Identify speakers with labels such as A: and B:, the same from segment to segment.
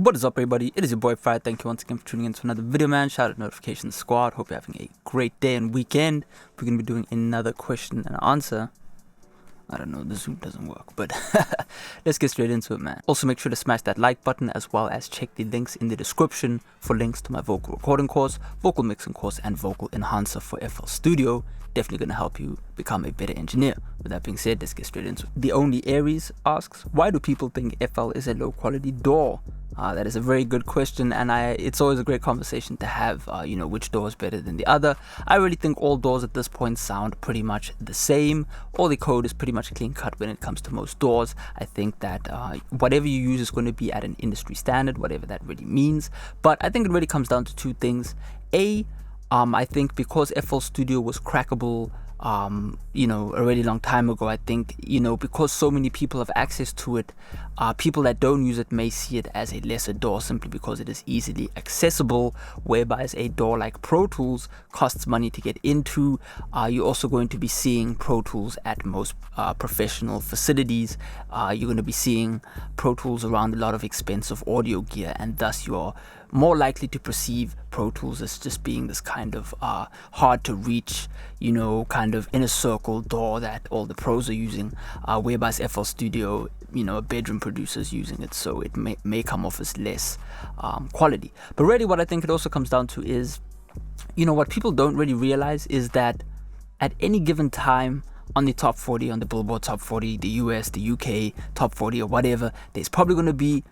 A: What is up, everybody? It is your boy Farai. Thank you once again for tuning in to another video, man. Shout out Notification Squad. Hope you're having a great day and weekend. We're going to be doing another question and answer. I don't know, the Zoom doesn't work, but let's get straight into it, man. Also, make sure to smash that like button as well as check the links in the description for links to my vocal recording course, vocal mixing course, and vocal enhancer for FL Studio. Definitely going to help you become a better engineer. With that being said, let's get straight into it. The Only Aries asks, why do people think FL is a low quality DAW? That is a very good question, and it's always a great conversation to have, which DAW is better than the other. I really think all DAWs at this point sound pretty much the same. All the code is pretty much clean cut when it comes to most DAWs. I think that whatever you use is going to be at an industry standard, whatever that really means. But I think it really comes down to two things. I think because FL Studio was crackable, a really long time ago, I think, because so many people have access to it, people that don't use it may see it as a lesser DAW simply because it is easily accessible, whereby a DAW like Pro Tools costs money to get into. You're also going to be seeing Pro Tools at most professional facilities. You're going to be seeing Pro Tools around a lot of expensive audio gear, and thus you're more likely to perceive Pro Tools as just being this kind of hard to reach, kind of inner circle DAW that all the pros are using, whereby FL Studio, a bedroom producer's using it, so it may come off as less quality. But really what I think it also comes down to is, what people don't really realize is that at any given time on the top 40, on the Billboard top 40, the US, the UK top 40 or whatever, there's probably going to be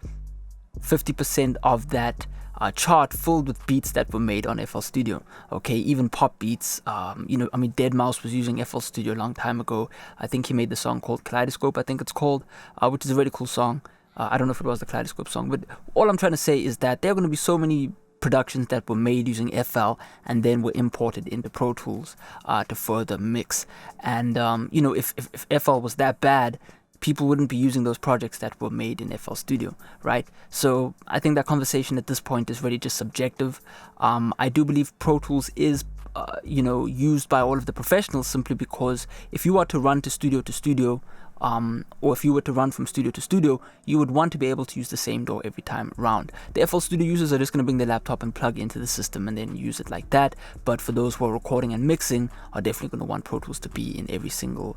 A: 50% of that chart filled with beats that were made on FL Studio. Okay, even pop beats. Deadmau5 was using FL Studio a long time ago. I think he made the song called Kaleidoscope, I think it's called, which is a really cool song. I don't know if it was the Kaleidoscope song, but all I'm trying to say is that there are going to be so many productions that were made using FL and then were imported into Pro Tools to further mix. And if FL was that bad, people wouldn't be using those projects that were made in FL Studio, right? So I think that conversation at this point is really just subjective. I do believe Pro Tools is, used by all of the professionals simply because if you are to run to studio, or if you were to run from studio to studio, you would want to be able to use the same DAW every time around. The FL Studio users are just going to bring their laptop and plug into the system and then use it like that. But for those who are recording and mixing, are definitely going to want Pro Tools to be in every single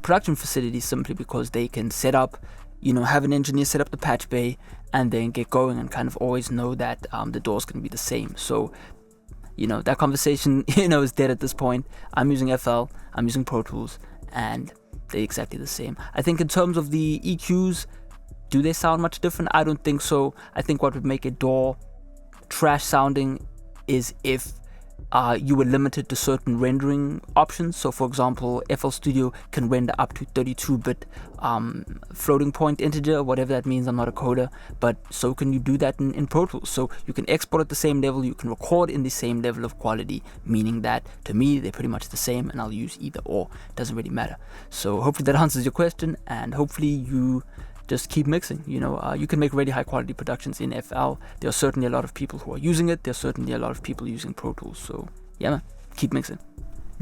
A: production facility, simply because they can set up, have an engineer set up the patch bay and then get going and kind of always know that the DAW is going to be the same. So that conversation is dead at this point. I'm using FL, I'm using Pro Tools, and they're exactly the same. I think in terms of the EQs, do they sound much different? I don't think so. I think what would make a DAW trash sounding is if you were limited to certain rendering options. So for example, FL Studio can render up to 32-bit floating point integer, whatever that means. I'm not a coder, but so can you do that in Pro Tools. So you can export at the same level, you can record in the same level of quality, meaning that to me they're pretty much the same and I'll use either or. It doesn't really matter. So hopefully that answers your question, and hopefully you just keep mixing. You can make really high quality productions in FL. There are certainly a lot of people who are using it. There's certainly a lot of people using Pro Tools. So yeah, man, keep mixing.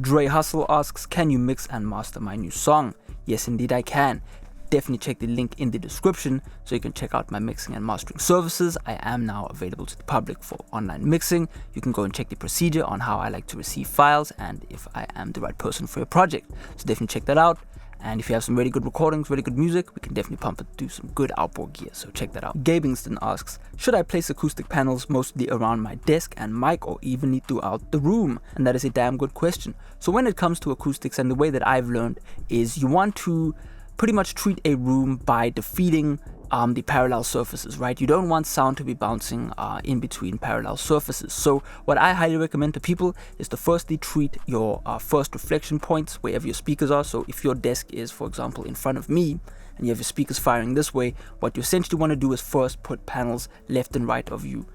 A: Dre Hustle asks, can you mix and master my new song? Yes, indeed I can. Definitely check the link in the description so you can check out my mixing and mastering services. I am now available to the public for online mixing. You can go and check the procedure on how I like to receive files and if I am the right person for your project. So definitely check that out. And if you have some really good recordings, really good music, we can definitely pump it to some good outboard gear, so check that out. Gabingston asks, should I place acoustic panels mostly around my desk and mic or evenly throughout the room? And that is a damn good question. So when it comes to acoustics, and the way that I've learned is you want to pretty much treat a room by defeating the parallel surfaces, right? You don't want sound to be bouncing in between parallel surfaces. So what I highly recommend to people is to firstly treat your first reflection points wherever your speakers are. So if your desk is, for example, in front of me and you have your speakers firing this way, what you essentially want to do is first put panels left and right of you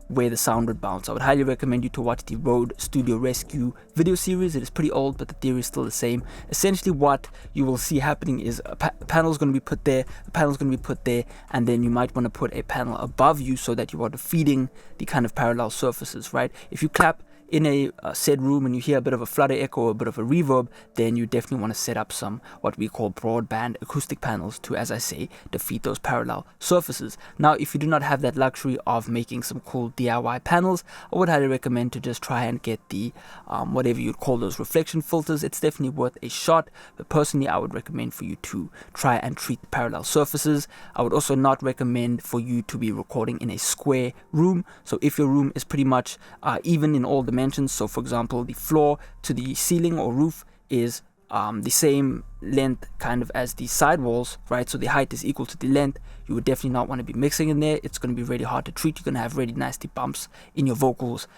A: where the sound would bounce. I would highly recommend you to watch the Rode Studio Rescue video series. It is pretty old, but the theory is still the same. Essentially what you will see happening is a panel is going to be put there, a panel is going to be put there, and then you might want to put a panel above you so that you are defeating the kind of parallel surfaces, right? If you clap in a said room and you hear a bit of a flutter echo or a bit of a reverb, then you definitely want to set up some what we call broadband acoustic panels to, as I say, defeat those parallel surfaces. Now, if you do not have that luxury of making some cool DIY panels, I would highly recommend to just try and get the whatever you'd call those reflection filters. It's definitely worth a shot, but personally I would recommend for you to try and treat the parallel surfaces. I would also not recommend for you to be recording in a square room. So if your room is pretty much even in all dimensions, so for example the floor to the ceiling or roof is the same length kind of as the side walls, right? So the height is equal to the length. You would definitely not want to be mixing in there. It's going to be really hard to treat. You're going to have really nasty bumps in your vocals.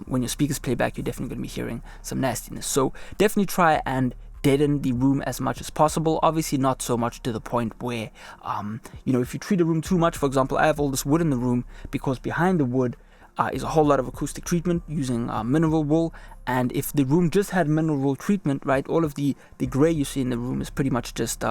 A: When your speakers play back, you're definitely going to be hearing some nastiness. So definitely try and deaden the room as much as possible. Obviously not so much to the point where if you treat a room too much. For example, I have all this wood in the room because behind the wood is a whole lot of acoustic treatment using mineral wool. And if the room just had mineral wool treatment, right, all of the gray you see in the room is pretty much just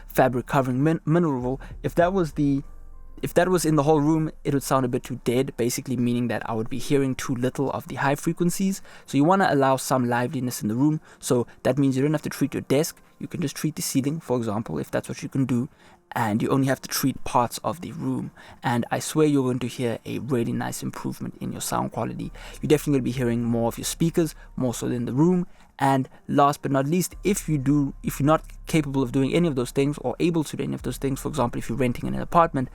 A: fabric covering mineral wool. If that was in the whole room, it would sound a bit too dead, basically meaning that I would be hearing too little of the high frequencies. So you want to allow some liveliness in the room. So that means you don't have to treat your desk. You can just treat the ceiling, for example, if that's what you can do. And you only have to treat parts of the room. And I swear you're going to hear a really nice improvement in your sound quality. You're definitely going to be hearing more of your speakers, more so than the room. And last but not least, if you're not capable of doing any of those things or able to do any of those things, for example, if you're renting in an apartment,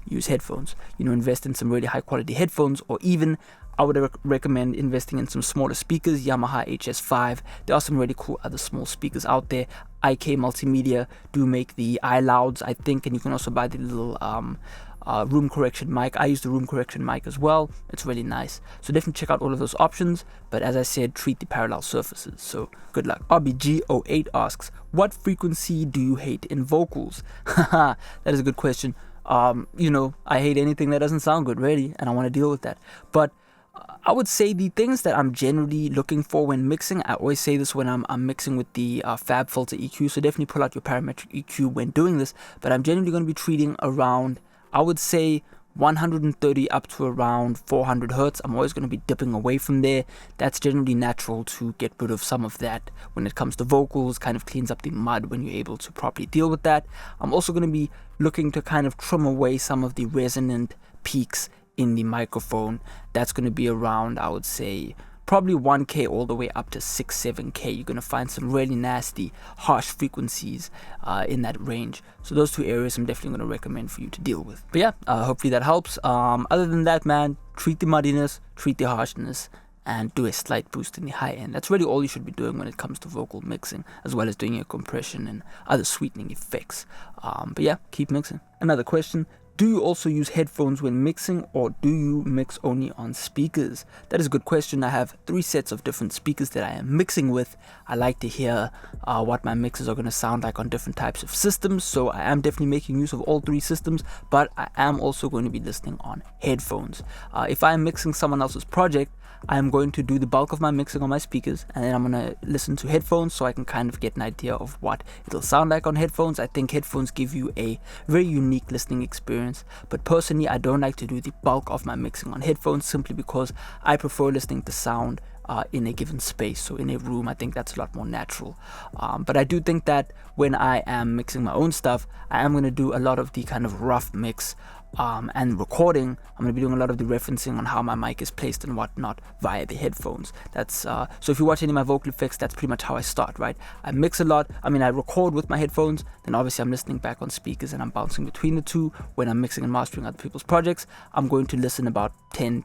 A: use headphones. Invest in some really high quality headphones, or even I would recommend investing in some smaller speakers, Yamaha HS5. There are some really cool other small speakers out there. IK Multimedia do make the iLouds, I think, and you can also buy the little room correction mic. I use the room correction mic as well. It's really nice. So definitely check out all of those options. But as I said, treat the parallel surfaces. So good luck. RBG08 asks, what frequency do you hate in vocals? That is a good question. I hate anything that doesn't sound good, really, and I want to deal with that. But I would say the things that I'm generally looking for when mixing, I always say this when I'm mixing with the Fab Filter EQ, so definitely pull out your parametric EQ when doing this, but I'm generally going to be treating around, I would say, 130 up to around 400 hertz. I'm always going to be dipping away from there. That's generally natural to get rid of some of that when it comes to vocals, kind of cleans up the mud when you're able to properly deal with that. I'm also going to be looking to kind of trim away some of the resonant peaks in the microphone. That's going to be around, I would say, probably 1K all the way up to 7K. You're going to find some really nasty, harsh frequencies in that range. So those two areas I'm definitely going to recommend for you to deal with. But yeah, hopefully that helps. Other than that, man, treat the muddiness, treat the harshness, and do a slight boost in the high end. That's really all you should be doing when it comes to vocal mixing, as well as doing your compression and other sweetening effects. But yeah, keep mixing. Another question. Do you also use headphones when mixing, or do you mix only on speakers? That is a good question. I have 3 sets of different speakers that I am mixing with. I like to hear what my mixes are going to sound like on different types of systems, so I am definitely making use of all 3 systems, but I am also going to be listening on headphones. If I am mixing someone else's project, I am going to do the bulk of my mixing on my speakers, and then I'm going to listen to headphones so I can kind of get an idea of what it'll sound like on headphones. I think headphones give you a very unique listening experience, but personally I don't like to do the bulk of my mixing on headphones simply because I prefer listening to sound in a given space. So in a room, I think that's a lot more natural. But I do think that when I am mixing my own stuff, I am going to do a lot of the kind of rough mix and recording. I'm going to be doing a lot of the referencing on how my mic is placed and whatnot via the headphones. That's so if you watch any of my vocal effects, that's pretty much how I start, right? I mix a lot. I record with my headphones, then obviously I'm listening back on speakers and I'm bouncing between the two. When I'm mixing and mastering other people's projects, I'm going to listen about 10%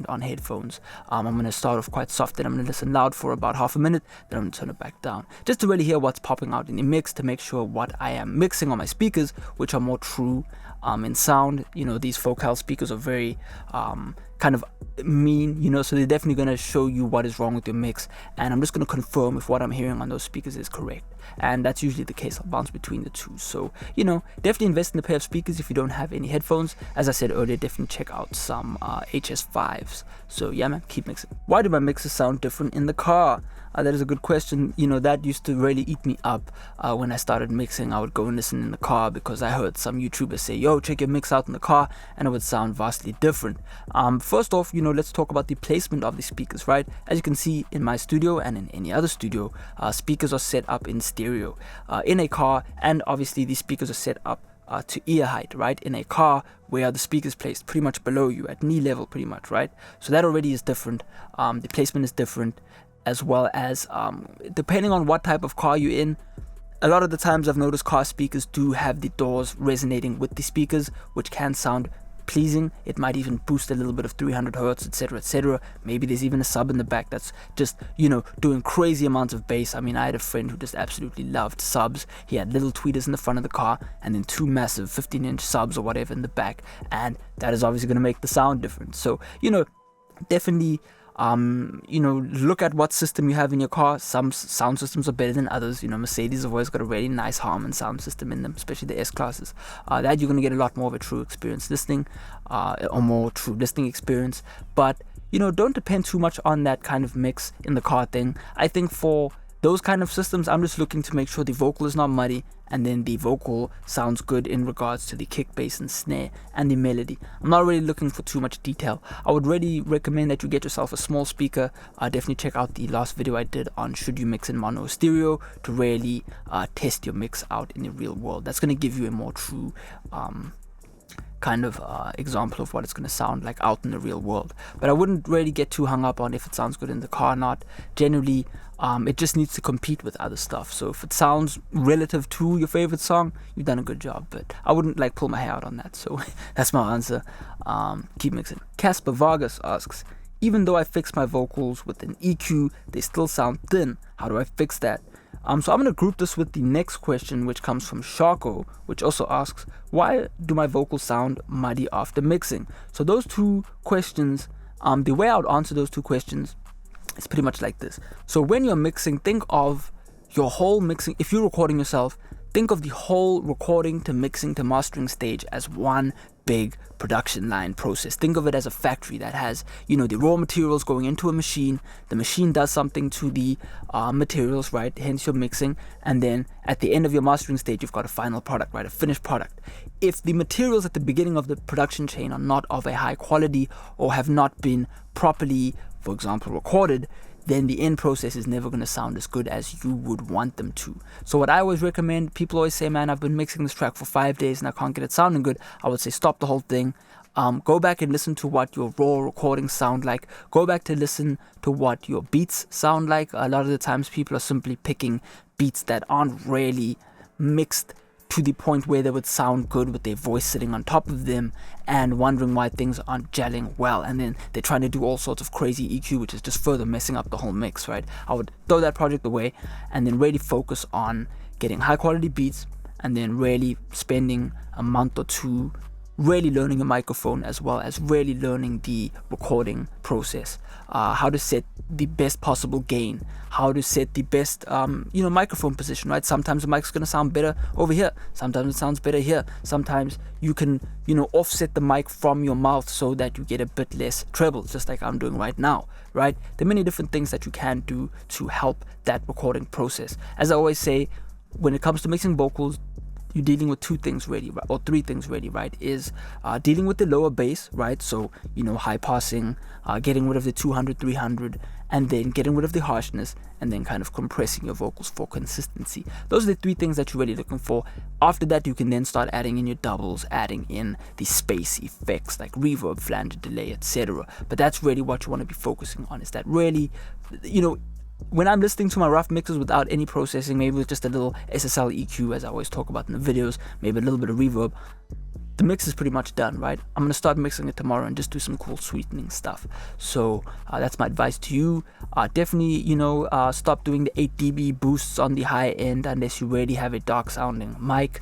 A: on headphones. I'm going to start off quite soft, then I'm going to listen loud for about half a minute, then I'm going to turn it back down, just to really hear what's popping out in the mix, to make sure what I am mixing on my speakers, which are more true in sound. These focal speakers are very kind of mean, so they're definitely going to show you what is wrong with your mix, and I'm just going to confirm if what I'm hearing on those speakers is correct, and that's usually the case. I'll bounce between the two. So definitely invest in a pair of speakers if you don't have any headphones. As I said earlier, definitely check out some HS5s. So yeah, man, keep mixing. Why do my mixes sound different in the car? That is a good question. That used to really eat me up when I started mixing. I would go and listen in the car because I heard some YouTubers say, yo, check your mix out in the car, and it would sound vastly different. first off, let's talk about the placement of the speakers, right? As you can see in my studio and in any other studio, speakers are set up in stereo in a car, and obviously these speakers are set up to ear height, right? In a car where the speakers placed pretty much below you at knee level, pretty much, right? So that already is different. The placement is different, as well as depending on what type of car you're in. A lot of the times I've noticed car speakers do have the doors resonating with the speakers, which can sound pleasing. It might even boost a little bit of 300 hertz, etc., etc. Maybe there's even a sub in the back that's just, doing crazy amounts of bass. I mean, I had a friend who just absolutely loved subs. He had little tweeters in the front of the car and then 2 massive 15-inch subs or whatever in the back, and that is obviously going to make the sound different. So, definitely look at what system you have in your car. Some sound systems are better than others. Mercedes have always got a really nice Harman sound system in them, especially the S classes. That you're going to get a lot more of a true experience listening, or more true listening experience. But don't depend too much on that kind of mix in the car thing. I think for those kind of systems, I'm just looking to make sure the vocal is not muddy, and then the vocal sounds good in regards to the kick, bass, and snare, and the melody. I'm not really looking for too much detail. I would really recommend that you get yourself a small speaker. Definitely check out the last video I did on should you mix in mono or stereo to really test your mix out in the real world. That's going to give you a more true kind of example of what it's going to sound like out in the real world. But I wouldn't really get too hung up on if it sounds good in the car or not. Generally, it just needs to compete with other stuff. So if it sounds relative to your favorite song, you've done a good job. But I wouldn't pull my hair out on that. So that's my answer. Keep mixing. Casper Vargas asks, even though I fix my vocals with an EQ, they still sound thin. How do I fix that? So I'm going to group this with the next question, which comes from Sharko, which also asks, why do my vocals sound muddy after mixing? So those two questions, the way I would answer those two questions is pretty much like this. So when you're mixing, think of your whole mixing. If you're recording yourself, think of the whole recording to mixing to mastering stage as one big production line process. Think of it as a factory that has, the raw materials going into a machine. The machine does something to the materials, right? Hence your mixing. And then at the end of your mastering stage, you've got a final product, right? A finished product. If the materials at the beginning of the production chain are not of a high quality or have not been properly, for example, recorded, then the end process is never going to sound as good as you would want them to. So what I always recommend, people always say, man, I've been mixing this track for 5 days and I can't get it sounding good. I would say stop the whole thing. Go back and listen to what your raw recordings sound like. Go back to listen to what your beats sound like. A lot of the times people are simply picking beats that aren't really mixed to the point where they would sound good with their voice sitting on top of them and wondering why things aren't gelling well, and then they're trying to do all sorts of crazy EQ, which is just further messing up the whole mix, right? I would throw that project away and then really focus on getting high quality beats, and then really spending a month or two really learning a microphone, as well as really learning the recording process, how to set the best possible gain, how to set the best microphone position, right? Sometimes the mic's going to sound better over here, sometimes it sounds better here, sometimes you can offset the mic from your mouth so that you get a bit less treble, just like I'm doing right now, right? There are many different things that you can do to help that recording process. As I always say, when it comes to mixing vocals, you're dealing with 2 things really, or 3 things really, right? Is dealing with the lower bass, right? So, high passing, getting rid of the 200, 300, and then getting rid of the harshness, and then kind of compressing your vocals for consistency. Those are the 3 things that you're really looking for. After that, you can then start adding in your doubles, adding in the space effects like reverb, flanger, delay, etc. But that's really what you want to be focusing on, is that really, when I'm listening to my rough mixes without any processing, maybe with just a little SSL EQ, as I always talk about in the videos, maybe a little bit of reverb, the mix is pretty much done, right? I'm going to start mixing it tomorrow and just do some cool sweetening stuff. So that's my advice to you. Definitely, stop doing the 8 dB boosts on the high end unless you really have a dark sounding mic.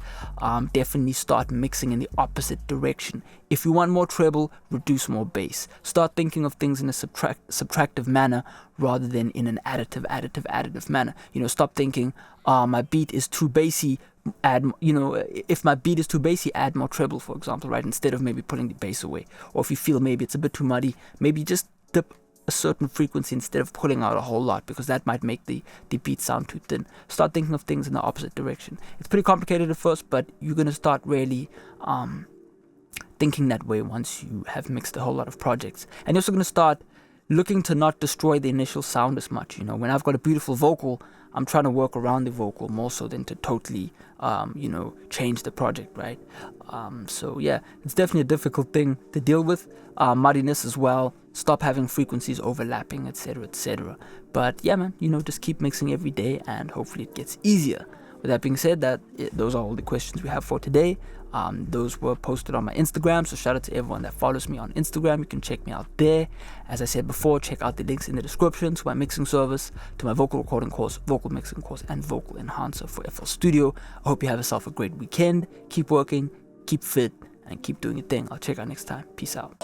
A: Definitely start mixing in the opposite direction. If you want more treble, reduce more bass. Start thinking of things in a subtractive manner rather than in an additive manner. Stop thinking, my beat is too bassy, if my beat is too bassy, add more treble, for example, right? Instead of maybe putting the bass away. Or if you feel maybe it's a bit too muddy, maybe just dip a certain frequency instead of pulling out a whole lot, because that might make the beat sound too thin. Start thinking of things in the opposite direction. It's pretty complicated at first, but you're going to start really thinking that way once you have mixed a whole lot of projects. And you're also going to start looking to not destroy the initial sound as much. You know, when I've got a beautiful vocal, I'm trying to work around the vocal more so than to totally, change the project, right? So yeah, it's definitely a difficult thing to deal with. Muddiness as well. Stop having frequencies overlapping, etc., etc. But yeah, man, just keep mixing every day, and hopefully it gets easier. With that being said, those are all the questions we have for today. Those were posted on my Instagram, so shout out to everyone that follows me on Instagram. You can check me out there. As I said before, check out the links in the description to my mixing service, to my vocal recording course, vocal mixing course, and vocal enhancer for FL Studio. I hope you have yourself a great weekend. Keep working, keep fit, and keep doing your thing. I'll check out next time. Peace out.